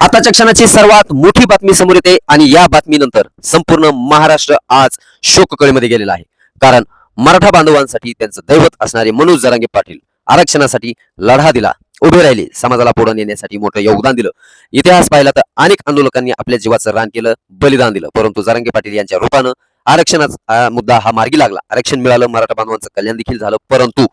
आताच्या क्षणाची सर्वात मोठी बातमी समोर येते आणि या बातमीनंतर संपूर्ण महाराष्ट्र आज शोककळीमध्ये गेलेला आहे. कारण मराठा बांधवांसाठी त्यांचं दैवत असणारे मनोज जरांगे पाटील आरक्षणासाठी लढा दिला, उभे राहिले, समाजाला पुढे नेण्यासाठी मोठं योगदान दिलं. इतिहास पाहिला तर अनेक आंदोलकांनी आपल्या जीवाचं रान केलं, बलिदान दिलं, परंतु जरांगे पाटील यांच्या रूपानं आरक्षणाचा मुद्दा हा मार्गी लागला. आरक्षण मिळालं, मराठा बांधवांचं कल्याण देखील झालं. परंतु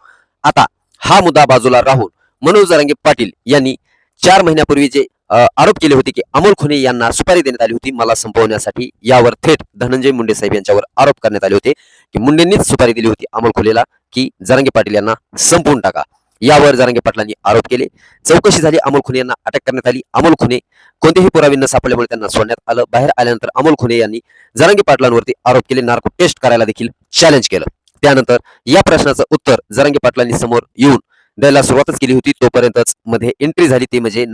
आता हा मुद्दा बाजूला राहून मनोज जरांगे पाटील यांनी 4 महिन्यापूर्वी जे आरोप केले होते की अमोल खुने यांना सुपारी देण्यात आली होती मला संपवण्यासाठी, यावर थेट धनंजय मुंडे साहेब यांच्यावर आरोप करण्यात आले होते की मुंडेंनीच सुपारी दिली होती अमोल खुनेला की जरांगे पाटील यांना संपवून टाका. यावर जरांगे पाटलांनी आरोप केले. चौकशी झाली, अमोल खुने यांना अटक करण्यात आली. अमोल खुने कोणतेही पुरावे न सापडल्यामुळे त्यांना सोडण्यात आलं. बाहेर आल्यानंतर अमोल खुने यांनी जरांगे पाटलांवरती आरोप केले, नार्को टेस्ट करायला देखील चॅलेंज केलं. त्यानंतर या प्रश्नाचं उत्तर जरांगे पाटलांनी समोर येऊन द्यायला सुरुवातच केली होती. तोपर्यंतच मध्ये एंट्री झाली, ती म्हणजे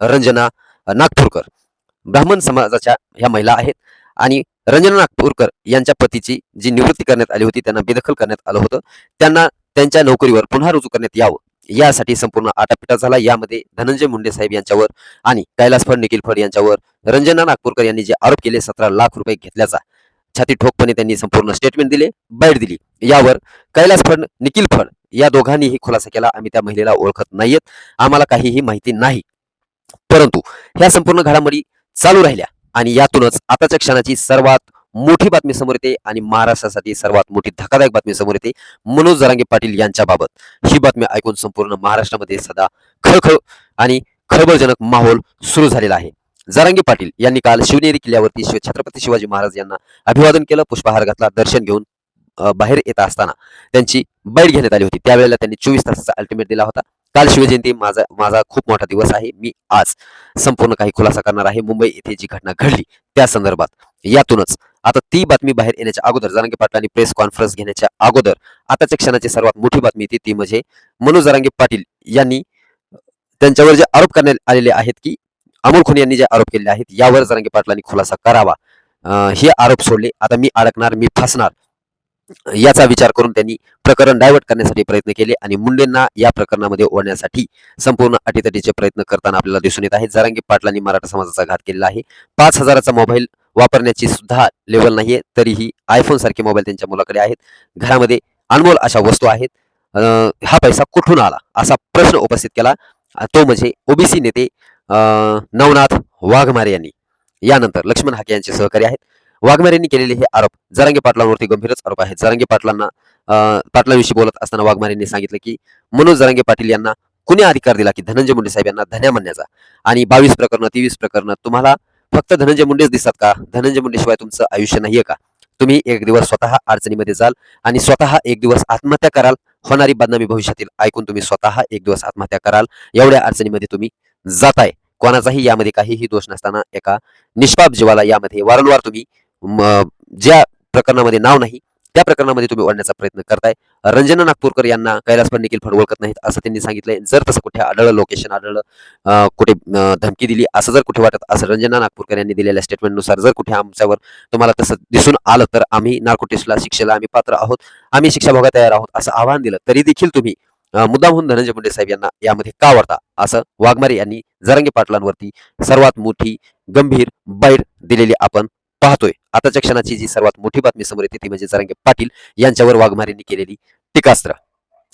रंजना नागपूरकर. ब्राह्मण समाजाच्या ह्या महिला आहेत आणि रंजना नागपूरकर यांच्या पतीची जी निवृत्ती करण्यात आली होती, त्यांना बेदखल करण्यात आलं होतं. त्यांना त्यांच्या नोकरीवर पुन्हा रुजू करण्यात यावं यासाठी संपूर्ण आटापिटा झाला. यामध्ये धनंजय मुंडे साहेब यांच्यावर आणि कैलास फड, निखिल फड यांच्यावर रंजना नागपूरकर यांनी जे आरोप केले, 17 लाख रुपये घेतल्याचा छाती ठोकपणे त्यांनी संपूर्ण स्टेटमेंट दिले, बाईट दिली. यावर कैलास फड, निखिल फड या दोघांनीही खुलासा केला, आम्ही त्या महिलेला ओळखत नाहीयेत, आम्हाला काहीही माहिती नाही. परंतु ह्या संपूर्ण घडामोडी चालू राहिल्या आणि यातूनच आताच्या क्षणाची सर्वात मोठी बातमी समोर येते आणि महाराष्ट्रासाठी सर्वात मोठी धक्कादायक बातमी समोर येते मनोज जरांगे पाटील यांच्या बाबत. ही बातमी ऐकून संपूर्ण महाराष्ट्रामध्ये सदा खळखळ आणि खळबळजनक माहोल सुरू झालेला आहे. जरांगे पाटील यांनी काल शिवनेरी किल्ल्यावरती छत्रपती शिवाजी महाराज यांना अभिवादन केलं, पुष्पहार घातला, दर्शन घेऊन बाहेर येत असताना त्यांची बाईट घेण्यात आली होती. त्यावेळेला त्यांनी 24 तासाचा अल्टिमेट दिला होता. काल शिवजयंती, माझा खूप मोठा दिवस आहे, मी आज संपूर्ण काही खुलासा करणार आहे मुंबई येथे जी घटना घडली त्या संदर्भात. यातूनच आता ती बातमी बाहेर येण्याच्या अगोदर, जरांगे पाटलांनी प्रेस कॉन्फरन्स घेण्याच्या अगोदर आताच्या क्षणाची सर्वात मोठी बातमी ती म्हणजे मनोज जरांगे पाटील यांनी त्यांच्यावर जे आरोप करण्यात आलेले आहेत की अमोल खुने यांनी जे आरोप केलेले आहेत, यावर जरांगे पाटलांनी खुलासा करावा. हे आरोप सोडले, आता मी अडकणार, मी फसणार याचा विचार करून त्यांनी प्रकरण डायव्हर्ट करण्यासाठी प्रयत्न केले आणि मुंडेंना या प्रकरणामध्ये ओढण्यासाठी संपूर्ण अटीतटीचे प्रयत्न करताना आपल्याला दिसून येत आहे. जरांगे पाटलांनी मराठा समाजाचा घात केलेला आहे. 5,000चा मोबाईल वापरण्याची सुद्धा लेवल नाहीये, तरीही आयफोन सारखे मोबाईल त्यांच्या मुलाकडे आहेत. घरामध्ये अनमोल अशा वस्तू आहेत. हा पैसा कुठून आला असा प्रश्न उपस्थित केला, तो म्हणजे ओबीसी नेते नवनाथ वाघमारे यांनी. यानंतर लक्ष्मण हाके यांचे सहकारी आहेत. वाघमारेंनी केलेले हे आरोप जरांगे पाटलांवरती गंभीरच आरोप आहेत. जरांगे पाटलांविषयी बोलत असताना वाघमारेंनी सांगितलं की मनोज जरांगे पाटील यांना कुणी अधिकार दिला की धनंजय मुंडे साहेब यांना धन्या म्हणण्याचा, आणि 22 प्रकरण 23 प्रकरण तुम्हाला फक्त धनंजय मुंडेच दिसतात का? धनंजय मुंडे शिवाय तुमचं आयुष्य नाहीये का? तुम्ही एक दिवस स्वतः अडचणीमध्ये जाल आणि स्वतः एक दिवस आत्महत्या कराल. होणारी बदनामी भविष्यातील ऐकून तुम्ही स्वतः एक दिवस आत्महत्या कराल. एवढ्या अडचणीमध्ये तुम्ही जाताय. कोणाचाही यामध्ये काहीही दोष नसताना एका निष्पाप जीवाला यामध्ये वारंवार तुम्ही ज्या प्रकरणामध्ये नाव नाही त्या प्रकरणामध्ये तुम्ही ओढण्याचा प्रयत्न करताय. रंजना नागपूरकर यांना कैलास फड, निखिल फड ओळखत नाहीत असं त्यांनी सांगितलंय. जर तसं कुठे आढळलं, लोकेशन आढळलं, कुठे धमकी दिली असं जर कुठे वाटत असं रंजना नागपूरकर यांनी दिलेल्या स्टेटमेंटनुसार जर कुठे आमच्यावर तुम्हाला तसं दिसून आलं तर आम्ही नार्को टेस्टला, शिक्षेला आम्ही पात्र आहोत, आम्ही शिक्षा भोगायला तयार आहोत असं आवाहन दिलं. तरी देखील तुम्ही मुद्दामहून धनंजय मुंडे साहेब यांना यामध्ये का वाढता असं वाघमारे यांनी जरांगे पाटलांवरती सर्वात मोठी गंभीर बाईट दिलेली आपण पाहतोय. आताच्या क्षणाची जी सर्वात मोठी बातमी समोर येते ती म्हणजे जरांगे पाटील यांच्यावर वाघमारेंनी केलेली टीकास्त्र.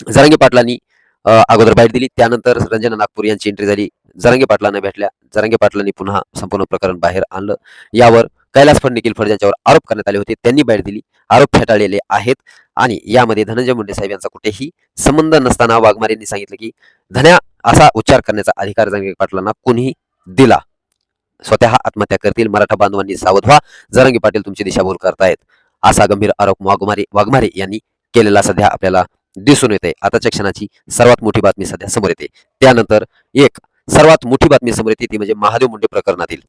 जरांगे पाटलांनी अगोदर बाईट दिली, त्यानंतर रंजना नागपूर यांची एंट्री झाली, जरांगे पाटलांना भेटल्या, जरांगे पाटलांनी पुन्हा संपूर्ण प्रकरण बाहेर आणलं. यावर कैलास फड, निखिल फड यांच्यावर आरोप करण्यात आले होते, त्यांनी बाईट दिली, आरोप फेटाळलेले आहेत आणि यामध्ये धनंजय मुंडे साहेब यांचा कुठेही संबंध नसताना वाघमारेंनी सांगितलं की धन्या असा उच्चार करण्याचा अधिकार जरांगे पाटलांना कुणीही दिला, स्वतः आत्महत्या करतील, मराठा बांधवांनी सावध व्हा, जरांगे पाटील तुमची दिशाभूल करतायत असा गंभीर आरोप वाघमारे यांनी केलेला सध्या आपल्याला दिसून येते. आताच्या क्षणाची सर्वात मोठी बातमी सध्या समोर येते. त्यानंतर एक सर्वात मोठी बातमी समोर येते ती म्हणजे महादेव मुंडे प्रकरणातील.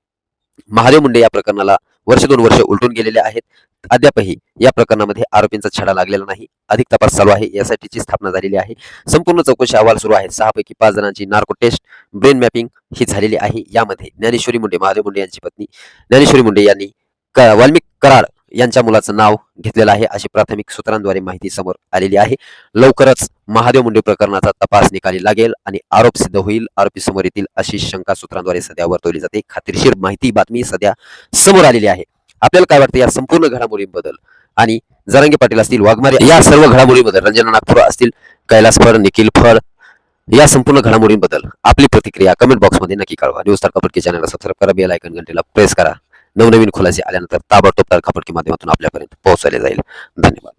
महादेव मुंडे या प्रकरणाला 1-2 वर्ष उलटून गेलेले आहेत. अद्यापही या प्रकरणामध्ये आरोपींचा छडा लागलेला नाही. अधिक तपास चालू आहे, यासाठीची स्थापना झालेली आहे. संपूर्ण चौकशी अहवाल सुरू आहे. 6 पैकी 5 जणांची नार्को टेस्ट, ब्रेन मॅपिंग ही झालेली आहे. यामध्ये ज्ञानेश्वरी मुंडे, महादेव मुंडे यांची पत्नी ज्ञानेश्वरी मुंडे यांनी वाल्मिक कराड यांच्या मुलाचं नाव घेतलेलं आहे अशी प्राथमिक सूत्रांद्वारे माहिती समोर आलेली आहे. लवकरच महादेव मुंडे प्रकरणाचा तपास निकाली लागेल आणि आरोप सिद्ध होईल, आरोपी समोर येतील अशी शंका सूत्रांद्वारे सध्या वर्तवली जाते. खात्रीशीर माहिती बातमी सध्या समोर आलेली आहे. आपल्याला काय वाटतं या संपूर्ण घडामोडींबद्दल? आणि जरांगे पाटील असतील, वाघमारे, या सर्व घडामोडींबद्दल, रंजना नागपूर असतील, कैलास फड, निखिल फड, या संपूर्ण घडामोडींबद्दल आपली प्रतिक्रिया कमेंट बॉक्समध्ये नक्की कळवा. न्यूज तडकाफडकी चॅनलला सबस्क्राईब करा, बेल आयकॉन घंटेला प्रेस करा. नवनवीन खुलासे आल्यानंतर ताबडतोब तडकाफडकी माध्यमातून आपल्यापर्यंत पोहोचवले जाईल. धन्यवाद.